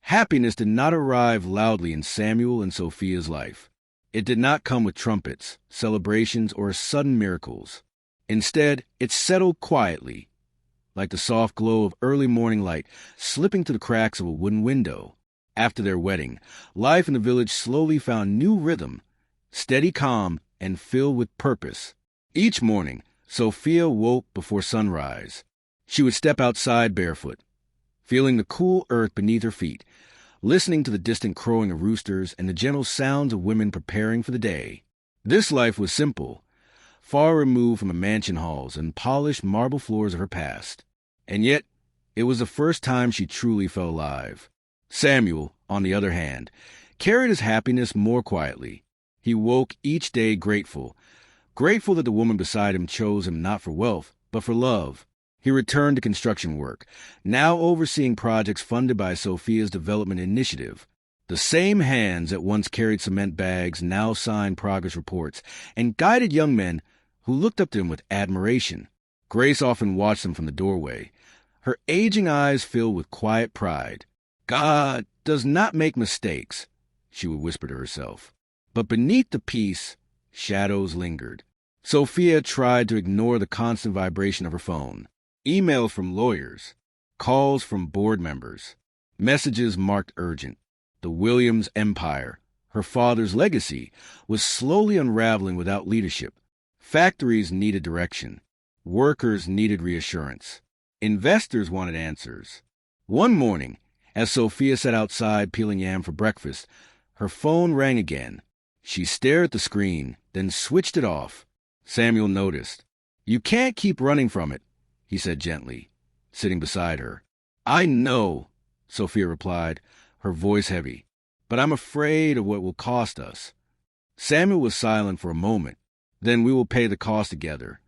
Happiness did not arrive loudly in Samuel and Sophia's life. It did not come with trumpets, celebrations, or sudden miracles. Instead, it settled quietly, like the soft glow of early morning light slipping through the cracks of a wooden window. After their wedding, life in the village slowly found new rhythm, steady calm and filled with purpose. Each morning, Sophia woke before sunrise. She would step outside barefoot, feeling the cool earth beneath her feet, listening to the distant crowing of roosters and the gentle sounds of women preparing for the day. This life was simple, far removed from the mansion halls and polished marble floors of her past. And yet, it was the first time she truly felt alive. Samuel, on the other hand, carried his happiness more quietly. He woke each day grateful that the woman beside him chose him not for wealth, but for love. He returned to construction work, now overseeing projects funded by Sophia's development initiative. The same hands that once carried cement bags now signed progress reports and guided young men who looked up to him with admiration. Grace often watched them from the doorway, her aging eyes filled with quiet pride. God does not make mistakes, she would whisper to herself. But beneath the peace, shadows lingered. Sophia tried to ignore the constant vibration of her phone. Emails from lawyers, calls from board members, messages marked urgent. The Williams empire, her father's legacy, was slowly unraveling without leadership. Factories needed direction. Workers needed reassurance. Investors wanted answers. One morning, as Sophia sat outside peeling yam for breakfast, her phone rang again. She stared at the screen, then switched it off. Samuel noticed. "You can't keep running from it," he said gently, sitting beside her. "I know," Sophia replied, her voice heavy, "but I'm afraid of what it will cost us." Samuel was silent for a moment. "Then we will pay the cost together."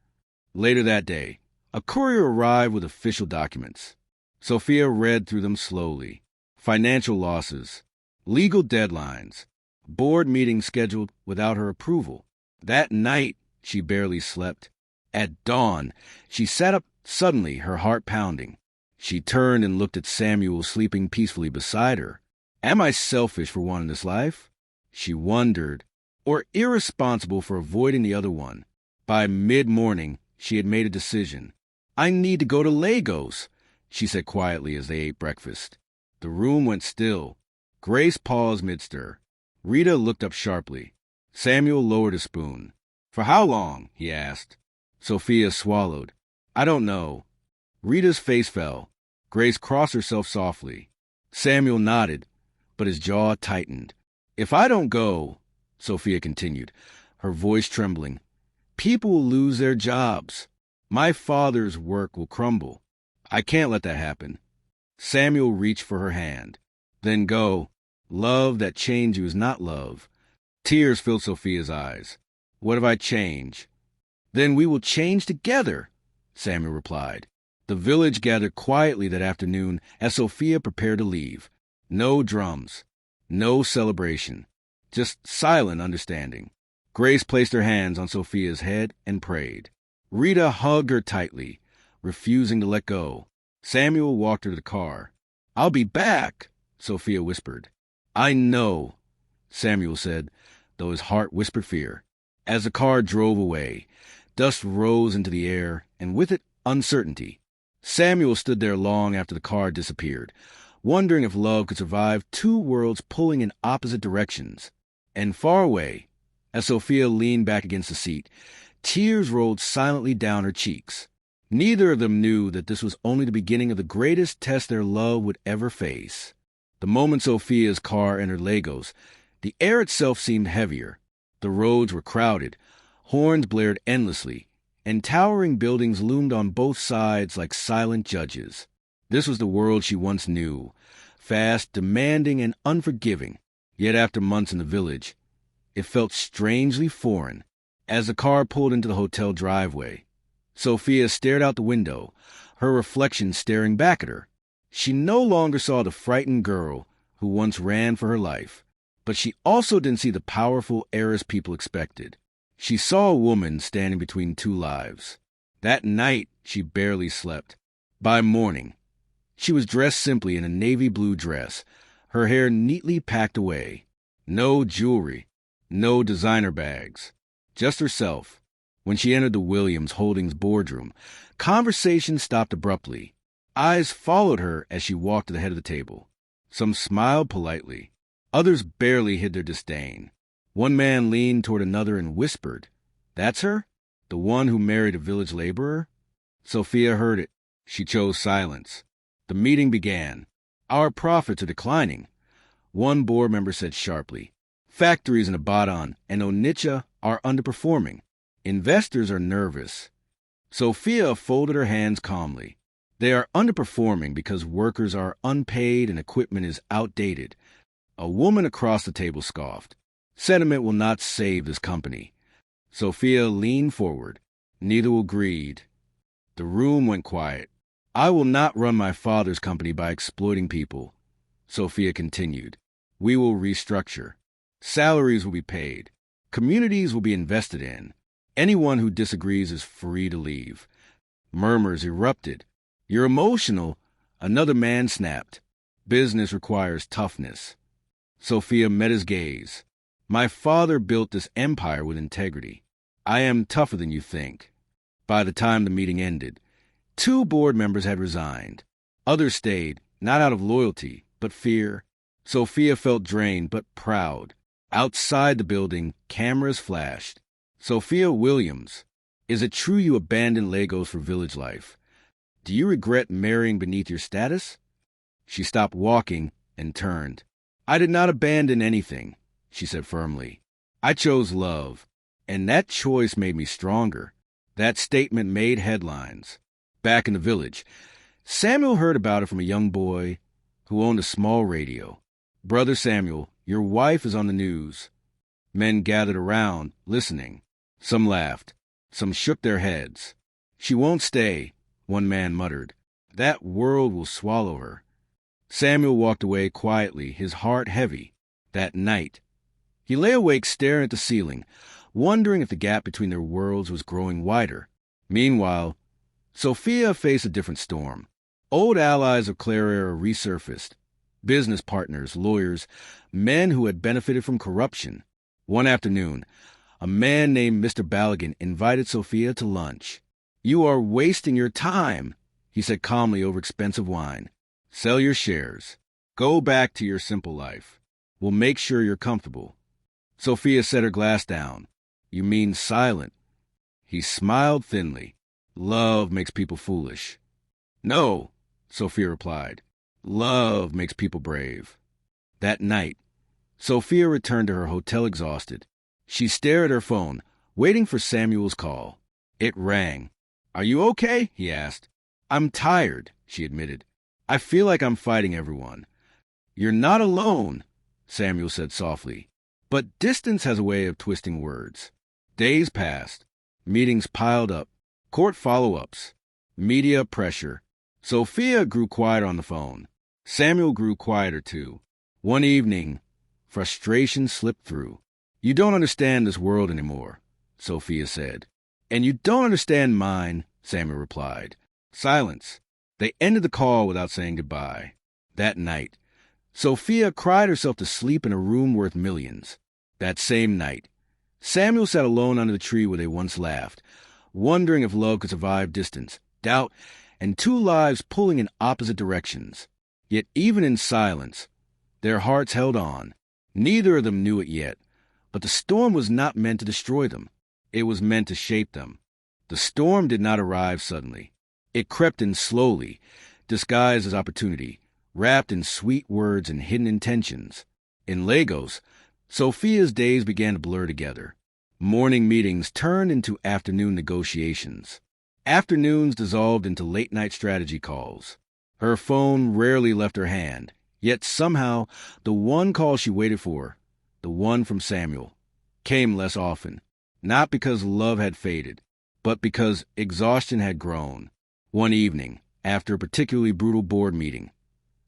Later that day, a courier arrived with official documents. Sophia read through them slowly. Financial losses, legal deadlines, board meetings scheduled without her approval. That night, she barely slept. At dawn, she sat up suddenly, her heart pounding. She turned and looked at Samuel sleeping peacefully beside her. Am I selfish for wanting this life? She wondered, or irresponsible for avoiding the other one. By mid-morning, she had made a decision. I need to go to Lagos, she said quietly as they ate breakfast. The room went still. Grace paused mid-stir. Rita looked up sharply. Samuel lowered his spoon. For how long? He asked. Sophia swallowed. I don't know. Rita's face fell. Grace crossed herself softly. Samuel nodded, but his jaw tightened. If I don't go, Sophia continued, her voice trembling, people will lose their jobs. My father's work will crumble. I can't let that happen. Samuel reached for her hand. Then go. Love that changed you is not love. Tears filled Sophia's eyes. What if I change? Then we will change together, Samuel replied. The village gathered quietly that afternoon as Sophia prepared to leave. No drums, no celebration, just silent understanding. Grace placed her hands on Sophia's head and prayed. Rita hugged her tightly, refusing to let go. Samuel walked her to the car. I'll be back, Sophia whispered. I know, Samuel said, though his heart whispered fear. As the car drove away, dust rose into the air, and with it, uncertainty. Samuel stood there long after the car disappeared, wondering if love could survive two worlds pulling in opposite directions. And far away, as Sophia leaned back against the seat, tears rolled silently down her cheeks. Neither of them knew that this was only the beginning of the greatest test their love would ever face. The moment Sophia's car entered Lagos, the air itself seemed heavier. The roads were crowded, horns blared endlessly, and towering buildings loomed on both sides like silent judges. This was the world she once knew, fast, demanding, and unforgiving. Yet after months in the village, it felt strangely foreign. As the car pulled into the hotel driveway, Sophia stared out the window, her reflection staring back at her. She no longer saw the frightened girl who once ran for her life, but she also didn't see the powerful heiress people expected. She saw a woman standing between two lives. That night, she barely slept. By morning, she was dressed simply in a navy blue dress, her hair neatly packed away. No jewelry, no designer bags, just herself. When she entered the Williams Holdings boardroom, conversation stopped abruptly. Eyes followed her as she walked to the head of the table. Some smiled politely. Others barely hid their disdain. One man leaned toward another and whispered, "That's her? The one who married a village laborer?" Sophia heard it. She chose silence. The meeting began. "Our profits are declining," one board member said sharply. "Factories in Abadan and Onitsha are underperforming. Investors are nervous." Sophia folded her hands calmly. "They are underperforming because workers are unpaid and equipment is outdated." A woman across the table scoffed. "Sentiment will not save this company." Sophia leaned forward. Neither will greed. The room went quiet. "I will not run my father's company by exploiting people," Sophia continued. "We will restructure. Salaries will be paid. Communities will be invested in. Anyone who disagrees is free to leave." Murmurs erupted. "You're emotional," another man snapped. "Business requires toughness." Sophia met his gaze. "My father built this empire with integrity. I am tougher than you think." By the time the meeting ended, 2 board members had resigned. Others stayed, not out of loyalty, but fear. Sophia felt drained, but proud. Outside the building, cameras flashed. "Sophia Williams, is it true you abandoned Lagos for village life? Do you regret marrying beneath your status?" She stopped walking and turned. "I did not abandon anything," she said firmly. "I chose love, and that choice made me stronger." That statement made headlines. Back in the village, Samuel heard about it from a young boy who owned a small radio. "Brother Samuel, your wife is on the news." Men gathered around, listening. Some laughed. Some shook their heads. "She won't stay," one man muttered. "That world will swallow her." Samuel walked away quietly, his heart heavy. That night, he lay awake staring at the ceiling, wondering if the gap between their worlds was growing wider. Meanwhile, Sophia faced a different storm. Old allies of Clara resurfaced. Business partners, lawyers, men who had benefited from corruption. One afternoon, a man named Mr. Baligan invited Sophia to lunch. "You are wasting your time," he said calmly over expensive wine. "Sell your shares. Go back to your simple life. We'll make sure you're comfortable." Sophia set her glass down. "You mean silent?" He smiled thinly. "Love makes people foolish." "No," Sophia replied. "Love makes people brave." That night, Sophia returned to her hotel exhausted. She stared at her phone, waiting for Samuel's call. It rang. "Are you okay?" he asked. "I'm tired," she admitted. "I feel like I'm fighting everyone." "You're not alone," Samuel said softly. But distance has a way of twisting words. Days passed. Meetings piled up. Court follow-ups. Media pressure. Sophia grew quieter on the phone. Samuel grew quieter too. One evening, frustration slipped through. "You don't understand this world anymore," Sophia said. "And you don't understand mine," Samuel replied. Silence. They ended the call without saying goodbye. That night, Sophia cried herself to sleep in a room worth millions. That same night, Samuel sat alone under the tree where they once laughed, wondering if love could survive distance, doubt, and 2 lives pulling in opposite directions. Yet even in silence, their hearts held on. Neither of them knew it yet, but the storm was not meant to destroy them. It was meant to shape them. The storm did not arrive suddenly. It crept in slowly, disguised as opportunity, wrapped in sweet words and hidden intentions. In Lagos, Sophia's days began to blur together. Morning meetings turned into afternoon negotiations. Afternoons dissolved into late-night strategy calls. Her phone rarely left her hand, yet somehow the one call she waited for, the one from Samuel, came less often, not because love had faded, but because exhaustion had grown. One evening, after a particularly brutal board meeting,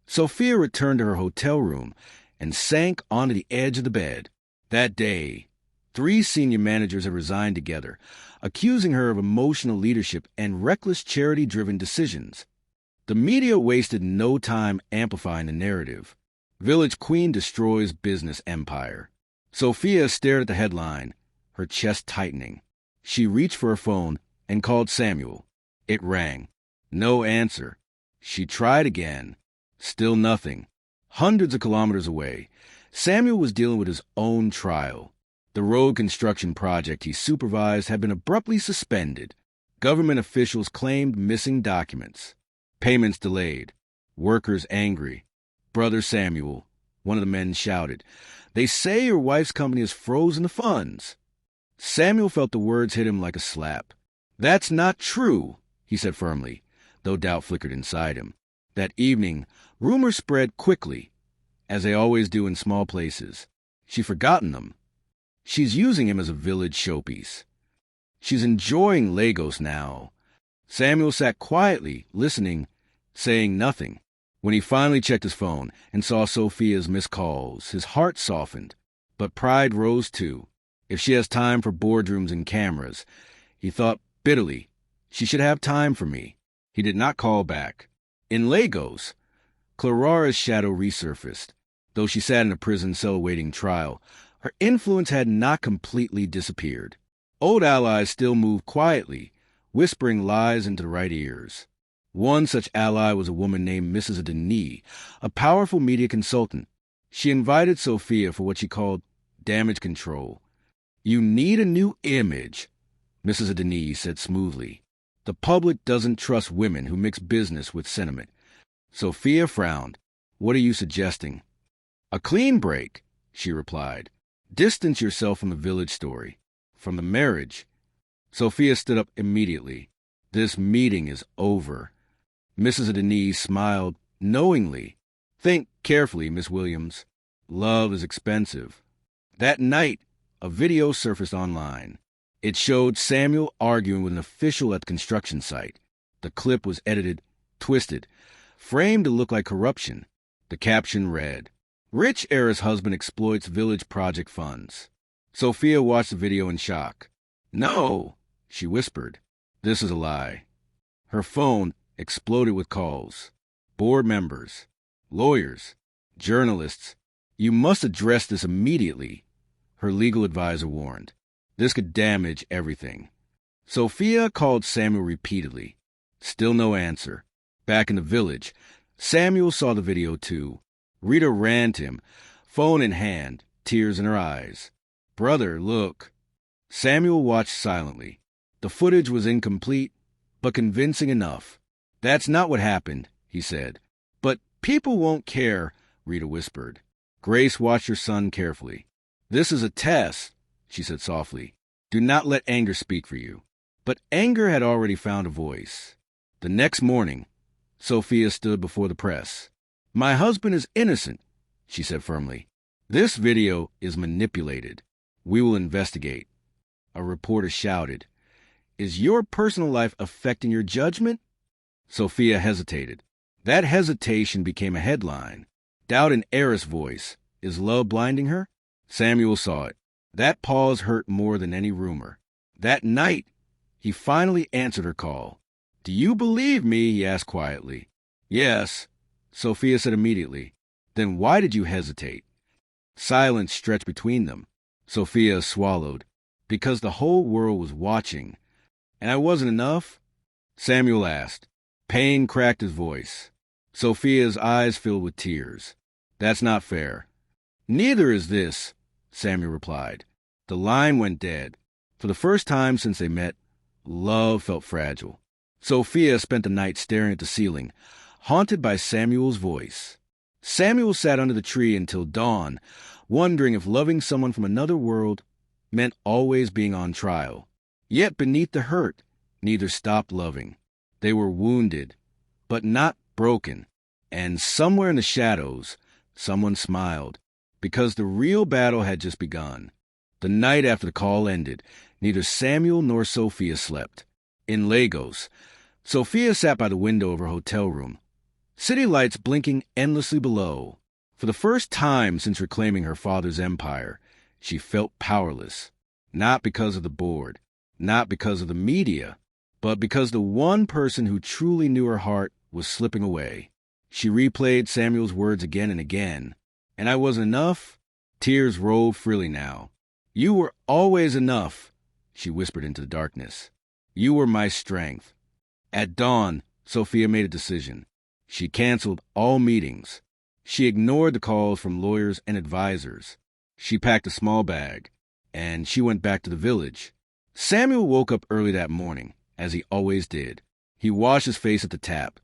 Sophia returned to her hotel room and sank onto the edge of the bed. That day, 3 senior managers had resigned together, accusing her of emotional leadership and reckless charity-driven decisions. The media wasted no time amplifying the narrative. Village Queen Destroys Business Empire. Sophia stared at the headline, her chest tightening. She reached for her phone and called Samuel. It rang. No answer. She tried again. Still nothing. Hundreds of kilometers away, Samuel was dealing with his own trial. The road construction project he supervised had been abruptly suspended. Government officials claimed missing documents. Payments delayed. Workers angry. "Brother Samuel," one of the men shouted, "they say your wife's company has frozen the funds." Samuel felt the words hit him like a slap. "That's not true," he said firmly, though doubt flickered inside him. That evening, rumors spread quickly, as they always do in small places. She'd forgotten them. She's using him as a village showpiece. She's enjoying Lagos now. Samuel sat quietly, listening, saying nothing. When he finally checked his phone and saw Sophia's missed calls, his heart softened. But pride rose too. If she has time for boardrooms and cameras, he thought bitterly, she should have time for me. He did not call back. In Lagos, Clarara's shadow resurfaced. Though she sat in a prison cell awaiting trial, her influence had not completely disappeared. Old allies still moved quietly, whispering lies into the right ears. One such ally was a woman named Mrs. Denis, a powerful media consultant. She invited Sophia for what she called damage control. "You need a new image," Mrs. Denis said smoothly. "The public doesn't trust women who mix business with sentiment." Sophia frowned. "What are you suggesting?" "A clean break," she replied. "Distance yourself from the village story, from the marriage." Sophia stood up immediately. "This meeting is over." Mrs. Denis smiled knowingly. "Think carefully, Miss Williams. Love is expensive." That night, a video surfaced online. It showed Samuel arguing with an official at the construction site. The clip was edited, twisted, framed to look like corruption. The caption read, "Rich heiress husband exploits village project funds." Sophia watched the video in shock. "No," she whispered. "This is a lie." Her phone exploded with calls. Board members, lawyers, journalists. "You must address this immediately," her legal advisor warned. "This could damage everything." Sophia called Samuel repeatedly. Still no answer. Back in the village, Samuel saw the video too. Rita ran to him, phone in hand, tears in her eyes. "Brother, look." Samuel watched silently. The footage was incomplete, but convincing enough. "That's not what happened," he said. "But people won't care," Rita whispered. Grace watched her son carefully. "This is a test," she said softly. "Do not let anger speak for you." But anger had already found a voice. The next morning, Sophia stood before the press. "My husband is innocent," she said firmly. "This video is manipulated. We will investigate." A reporter shouted, "Is your personal life affecting your judgment?" Sophia hesitated. That hesitation became a headline. Doubt in heiress voice. Is love blinding her? Samuel saw it. That pause hurt more than any rumor. That night, he finally answered her call. "Do you believe me?" he asked quietly. "Yes," Sophia said immediately. "Then why did you hesitate?" Silence stretched between them. Sophia swallowed. "Because the whole world was watching. And I wasn't enough?" Samuel asked. Pain cracked his voice. Sophia's eyes filled with tears. "That's not fair." "Neither is this," Samuel replied. The line went dead. For the first time since they met, love felt fragile. Sophia spent the night staring at the ceiling, haunted by Samuel's voice. Samuel sat under the tree until dawn, wondering if loving someone from another world meant always being on trial. Yet beneath the hurt, neither stopped loving. They were wounded, but not broken. And somewhere in the shadows, someone smiled, because the real battle had just begun. The night after the call ended, neither Samuel nor Sophia slept. In Lagos, Sophia sat by the window of her hotel room, city lights blinking endlessly below. For the first time since reclaiming her father's empire, she felt powerless. Not because of the board, not because of the media, but because the one person who truly knew her heart was slipping away. She replayed Samuel's words again and again. And I was enough? Tears rolled freely now. You were always enough, she whispered into the darkness. You were my strength. At dawn, Sophia made a decision. She canceled all meetings. She ignored the calls from lawyers and advisors. She packed a small bag, and she went back to the village. Samuel woke up early that morning, as he always did. He washed his face at the tap,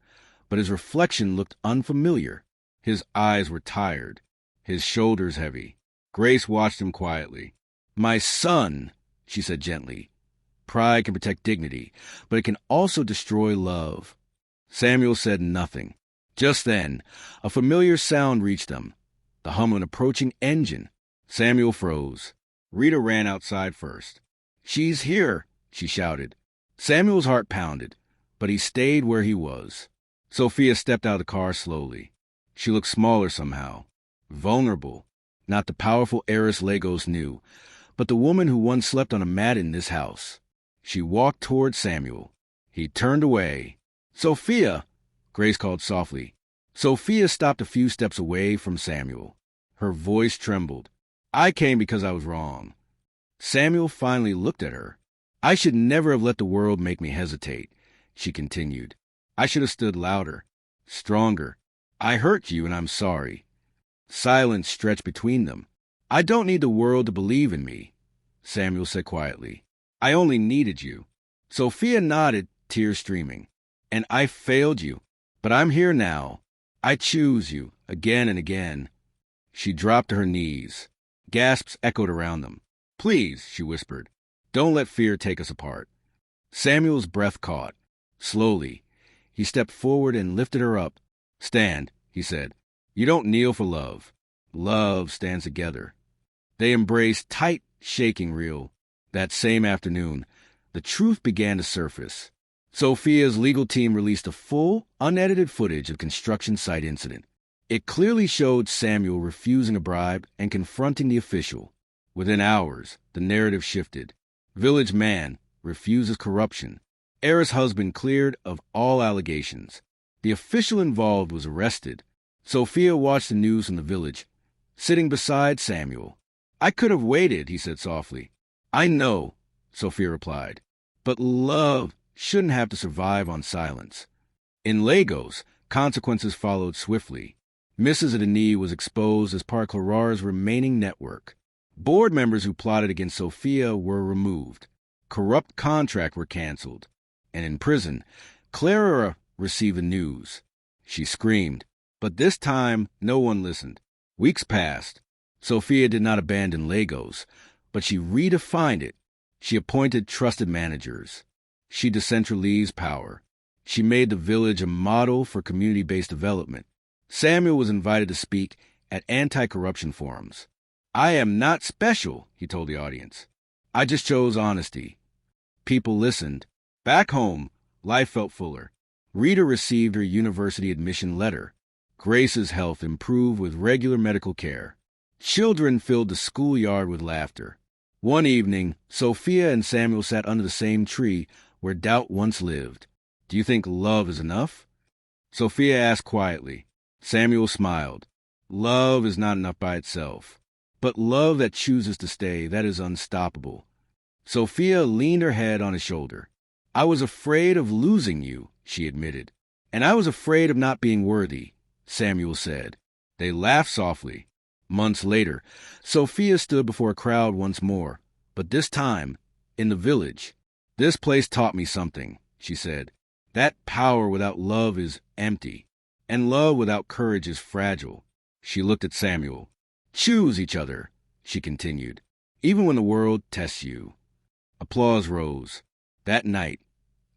but his reflection looked unfamiliar. His eyes were tired, his shoulders heavy. Grace watched him quietly. "My son," she said gently. "Pride can protect dignity, but it can also destroy love." Samuel said nothing. Just then, a familiar sound reached them, the hum of an approaching engine. Samuel froze. Rita ran outside first. "She's here," she shouted. Samuel's heart pounded, but he stayed where he was. Sophia stepped out of the car slowly. She looked smaller somehow, vulnerable, not the powerful heiress Lagos knew, but the woman who once slept on a mat in this house. She walked toward Samuel. He turned away. "Sophia!" Grace called softly. Sophia stopped a few steps away from Samuel. Her voice trembled. "I came because I was wrong." Samuel finally looked at her. "I should never have let the world make me hesitate," she continued. "I should have stood louder, stronger. I hurt you, and I'm sorry." Silence stretched between them. "I don't need the world to believe in me," Samuel said quietly. "I only needed you." Sophia nodded, tears streaming. "And I failed you, but I'm here now. I choose you, again and again." She dropped to her knees. Gasps echoed around them. "Please," she whispered, "don't let fear take us apart." Samuel's breath caught. Slowly, he stepped forward and lifted her up. "Stand," he said. "You don't kneel for love. Love stands together." They embraced, tight, shaking real. That same afternoon, the truth began to surface. Sophia's legal team released a full, unedited footage of construction site incident. It clearly showed Samuel refusing a bribe and confronting the official. Within hours, the narrative shifted. Village man refuses corruption. Heiress husband cleared of all allegations. The official involved was arrested. Sophia watched the news from the village, sitting beside Samuel. "I could have waited," he said softly. "I know," Sophia replied. "But love shouldn't have to survive on silence." In Lagos, consequences followed swiftly. Mrs. Adeni was exposed as part of Clara's remaining network. Board members who plotted against Sophia were removed. Corrupt contracts were canceled. And in prison, Clara received the news. She screamed. But this time, no one listened. Weeks passed. Sophia did not abandon Lagos, but she redefined it. She appointed trusted managers. She decentralized power. She made the village a model for community-based development. Samuel was invited to speak at anti-corruption forums. "I am not special," he told the audience. "I just chose honesty." People listened. Back home, life felt fuller. Rita received her university admission letter. Grace's health improved with regular medical care. Children filled the schoolyard with laughter. One evening, Sophia and Samuel sat under the same tree where doubt once lived. "Do you think love is enough?" Sophia asked quietly. Samuel smiled. "Love is not enough by itself. But love that chooses to stay, that is unstoppable." Sophia leaned her head on his shoulder. "I was afraid of losing you," she admitted. "And I was afraid of not being worthy," Samuel said. They laughed softly. Months later, Sophia stood before a crowd once more, but this time, in the village. "This place taught me something," she said. "That power without love is empty, and love without courage is fragile." She looked at Samuel. "Choose each other," she continued, "even when the world tests you." Applause rose. That night,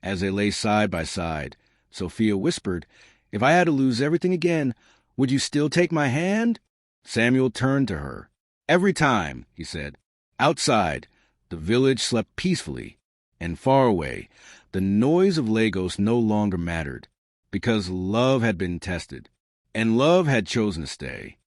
as they lay side by side, Sophia whispered, "If I had to lose everything again, would you still take my hand?" Samuel turned to her. "Every time," he said. Outside, the village slept peacefully, and far away, the noise of Lagos no longer mattered, because love had been tested, and love had chosen to stay.